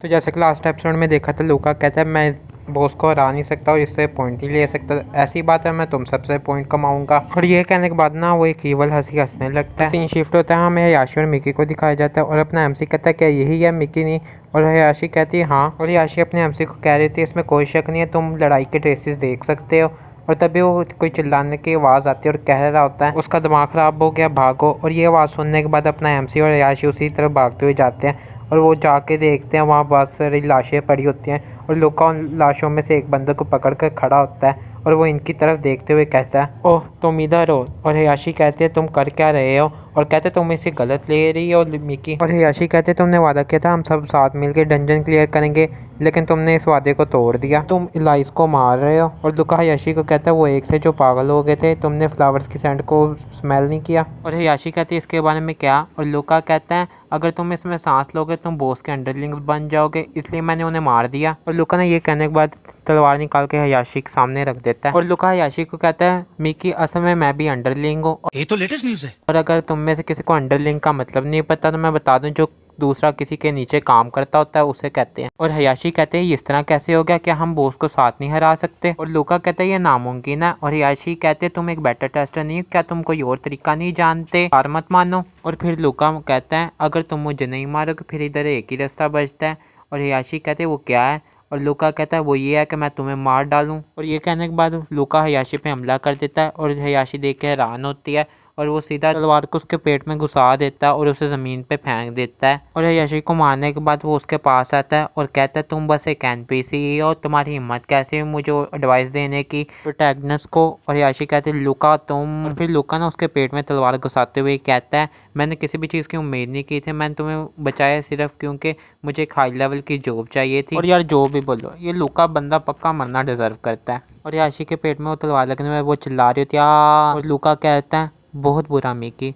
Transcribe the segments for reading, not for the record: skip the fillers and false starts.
तो जैसे कि लास्ट एपिसोड में देखा था, लूका कहता है मैं बॉस को हरा नहीं सकता और इससे पॉइंट नहीं ले सकता, ऐसी बात है मैं तुम सबसे पॉइंट कमाऊंगा। और ये कहने के बाद ना वो एक ईवल हंसी हंसने लगता है। सीन शिफ्ट होता है, हमें हयाशी और मिकी को दिखाया जाता है और अपना एमसी कहता है क्या यही है मिकी नहीं, और हयाशी कहती है हाँ, और हयाशी अपने एमसी को कह रही थी इसमें कोई शक नहीं है, तुम लड़ाई के ट्रेसेस देख सकते हो। और तभी वो कोई चिल्लाने की आवाज़ आती है और कह रहा होता है उसका दिमाग खराब हो गया भागो। और ये आवाज़ सुनने के बाद अपना एमसी और हयाशी उसी तरफ भागते हुए जाते हैं और वो जाके देखते हैं वहाँ बहुत सारी लाशें पड़ी होती हैं और लूका उन लाशों में से एक बंदे को पकड़ कर खड़ा होता है और वो इनकी तरफ देखते हुए कहता है ओह तुम इधर हो। और हयाशी कहते हैं तुम कर क्या रहे हो, और कहते तुम इसे गलत ले रही हो मिकी। और हयाशी कहते तुमने वादा किया था हम सब साथ मिलकर डंजन क्लियर करेंगे, लेकिन तुमने इस वादे को तोड़ दिया, तुम इलाइस को मार रहे हो। और लूका हयाशी को कहता है वो एक से जो पागल हो गए थे, तुमने फ्लावर्स की सेंट को स्मेल नहीं किया। और हयाशी कहती है इसके बारे में क्या, और लूका कहता है अगर तुम इसमें सांस लोगे तुम बॉस के अंडरलिंग्स बन जाओगे, इसलिए मैंने उन्हें मार दिया। और लूका ने ये कहने के बाद तलवार निकाल के हयाशी के सामने रख देता है और लूका हयाशी को कहता है मिकी असल में मैं भी अंडरलिंग हूँ, ये तो लेटेस्ट न्यूज़ है। और अगर तुम में से किसी को अंडरलिंग का मतलब नहीं पता तो मैं बता दूं जो दूसरा किसी के नीचे काम करता होता है उसे कहते हैं। और हयाशी कहते हैं इस तरह कैसे हो गया, क्या हम बॉस को साथ नहीं हरा सकते। और लूका कहते हैं ये नामुमकिन है। और हयाशी कहते हैं तुम एक बेटर टेस्टर नहीं हो, क्या तुम कोई और तरीका नहीं जानते, हार मत मानो। और फिर लूका कहता है अगर तुम मुझे नहीं मारोगे फिर इधर एक ही रास्ता बचता है। और हयाशी कहते हैं वो क्या है, और लूका कहता है वो ये है कि मैं तुम्हें मार डालूं। और ये कहने के बाद लूका हयाशी पे हमला कर देता है और हयाशी देख के हैरान होती है और वो सीधा तलवार को उसके पेट में घुसा देता है और उसे ज़मीन पे फेंक देता है। और हयाशी को मारने के बाद वो उसके पास आता है और कहता है तुम बस एक एनपीसी ही हो, तुम्हारी हिम्मत कैसे हुई मुझे एडवाइस देने की प्रोटैगनिस्ट को। और हयाशी कहते हैं लूका तुम, और फिर लूका ना उसके पेट में तलवार घुसाते हुए कहता है मैंने किसी भी चीज़ की उम्मीद नहीं की थी, मैंने तुम्हें बचाया सिर्फ क्योंकि मुझे एक हाई लेवल की जॉब चाहिए थी। और यार जो भी बोलो ये लूका बंदा पक्का मरना डिजर्व करता है। और हयाशी के पेट में वो तलवार लगने में वो चिल्ला रही होती है और लूका कहता है बहुत बुरा मिकी,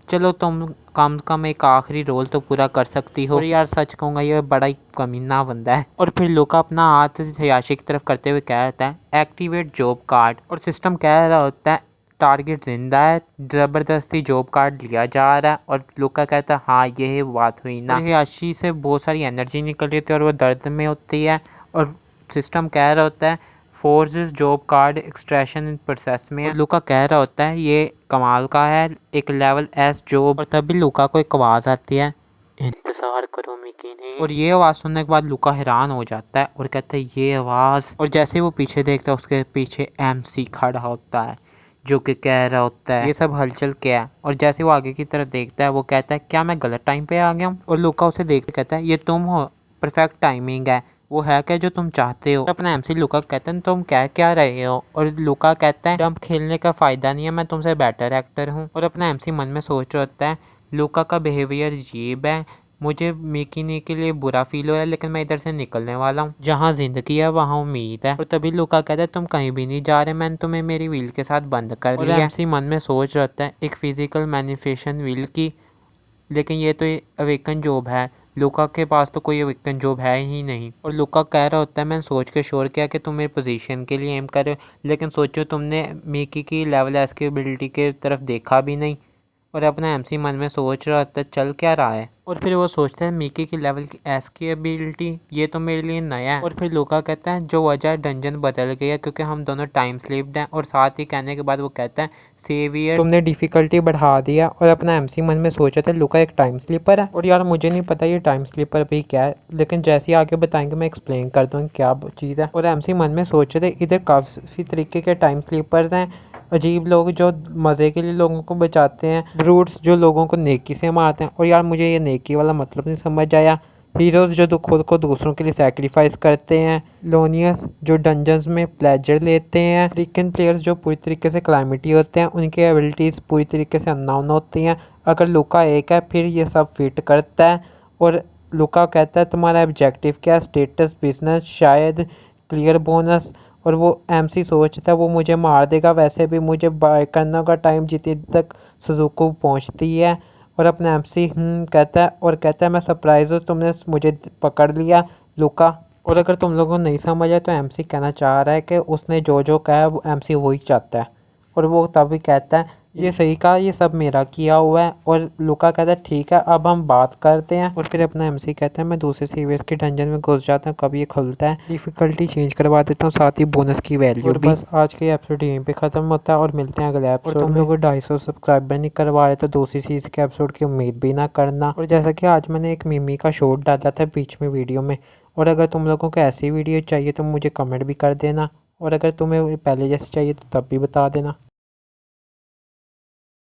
चलो तुम कम से कम एक आखिरी रोल तो पूरा कर सकती हो। और यार सच कहूँगा ये बड़ा ही कमीना बंदा है। और फिर लूका अपना हाथ हयाशी की तरफ करते हुए कह रहा है एक्टिवेट जॉब कार्ड, और सिस्टम कह रहा होता है टारगेट जिंदा है, ज़बरदस्ती जॉब कार्ड लिया जा रहा है। और लूका कहता है हाँ ये बात हुई ना। हयाशी से बहुत सारी एनर्जी निकल रही होती है और वो दर्द में होती है और सिस्टम कह रहा होता है forces job card extraction in process में है। लूका कह रहा होता है ये कमाल का है एक लेवल एस जॉब। और तभी लूका को एक आवाज़ आती है इंतजार करो मिकी ने। और ये आवाज़ सुनने के बाद लूका हैरान हो जाता है और कहता है ये आवाज़, और जैसे ही वो पीछे देखता है उसके पीछे एमसी खड़ा होता है जो कि कह रहा होता है ये सब हलचल क्या है। और जैसे वो आगे की तरफ देखता है वो कहता है क्या मैं गलत टाइम पे आ गया हूँ। और लूका उसे देख के कहता है ये तुम हो, परफेक्ट टाइमिंग है, वो है क्या जो तुम चाहते हो। अपना एमसी लूका कहते हैं तुम कह क्या रहे हो। और लूका कहता है डंप खेलने का फ़ायदा नहीं है, मैं तुमसे बेटर एक्टर हूँ। और अपना एमसी मन में सोच रहा होता है लूका का बिहेवियर अजीब है, मुझे मिकी के लिए बुरा फील हो रहा है, लेकिन मैं इधर से निकलने वाला हूँ, जहाँ जिंदगी है वहाँ उम्मीद है। और तभी लूका कहता है तुम कहीं भी नहीं जा रहे, मैंने तुम्हें मेरी व्हील के साथ बंद कर दिया। एमसी मन में सोच रहा होता है एक फिजिकल मैनिफेस्टेशन व्हील की, लेकिन ये तो अवेकन जॉब है, लूका के पास तो कोई अवेकन जॉब है ही नहीं। और लूका कह रहा होता है मैंने सोच के श्योर किया कि तुम मेरी पोजीशन के लिए एम कर रहे हो, लेकिन सोचो तुमने मिकी की लेवल एस की एबिलिटी के तरफ देखा भी नहीं। और अपना एमसी मन में सोच रहा होता है चल क्या रहा है। और फिर वो सोचता है मिकी की लेवल की एस की एबिलिटी ये तो मेरे लिए नया है। और फिर लूका कहता है जो वजह डंजन बदल गया क्योंकि हम दोनों टाइम स्लिप्ड हैं। और साथ ही कहने के बाद वो कहता है सेवियर तुमने डिफ़िकल्टी बढ़ा दिया। और अपना एमसी मन में सोचा था लूका एक टाइम स्लीपर है, और यार मुझे नहीं पता ये टाइम स्लीपर भी क्या है, लेकिन जैसे ही आगे बताएंगे मैं एक्सप्लेन कर दूँगा क्या चीज़ है। और एमसी मन में सोचे थे इधर काफ़ी तरीके के टाइम स्लीपर्स हैं, अजीब लोग जो मज़े के लिए लोगों को बचाते हैं, ब्रूट्स जो लोगों को नेकी से मारते हैं, और यार मुझे ये नेकी वाला मतलब नहीं समझ आया, हीरोज़ जो खुद को दूसरों के लिए सैक्रिफाइस करते हैं, लोनियस जो डंजन्स में प्लेजर लेते हैं, फ्रीक्वेंट प्लेयर्स जो पूरी तरीके से क्लाइमेटी होते हैं, उनकी एबिलिटीज़ पूरी तरीके से अननोन होती हैं। अगर लूका एक है फिर ये सब फिट करता है। और लूका कहता है तुम्हारा ऑब्जेक्टिव क्या है, स्टेटस, बिजनेस, शायद क्लियर बोनस। और वो एमसी सोचता है वो मुझे मार देगा, वैसे भी मुझे बाय करने का टाइम जितनी तक सुजुको पहुंचती है। और अपना एमसी कहता है और कहता है मैं सरप्राइज हूँ तुमने मुझे पकड़ लिया लूका। और अगर तुम लोगों को नहीं समझ आए तो एमसी कहना चाह रहा है कि उसने जो जो कहा है वो एमसी वही चाहता है। और वो तभी कहता है ये सही कहा, ये सब मेरा किया हुआ है। और लुका कहता है ठीक है अब हम बात करते हैं। और फिर अपना एमसी कहता है मैं दूसरे सीवीएस के डंजन में घुस जाता हूँ, कब ये खुलता है। डिफिकल्टी चेंज करवा देता हूँ, साथ ही बोनस की वैल्यू भी। बस आज के एपिसोड यहीं पे खत्म होता है और मिलते हैं अगले एपिसोड में। तुम लोग 250 सब्सक्राइबर नहीं करवा रहे तो दूसरी सीरीज के एपिसोड की उम्मीद भी ना करना। और जैसा कि आज मैंने एक मिमी का शॉट डाला था बीच में वीडियो में, और अगर तुम लोगों को ऐसी वीडियो चाहिए तो मुझे कमेंट भी कर देना, और अगर तुम्हें पहले जैसे चाहिए तो तब भी बता देना।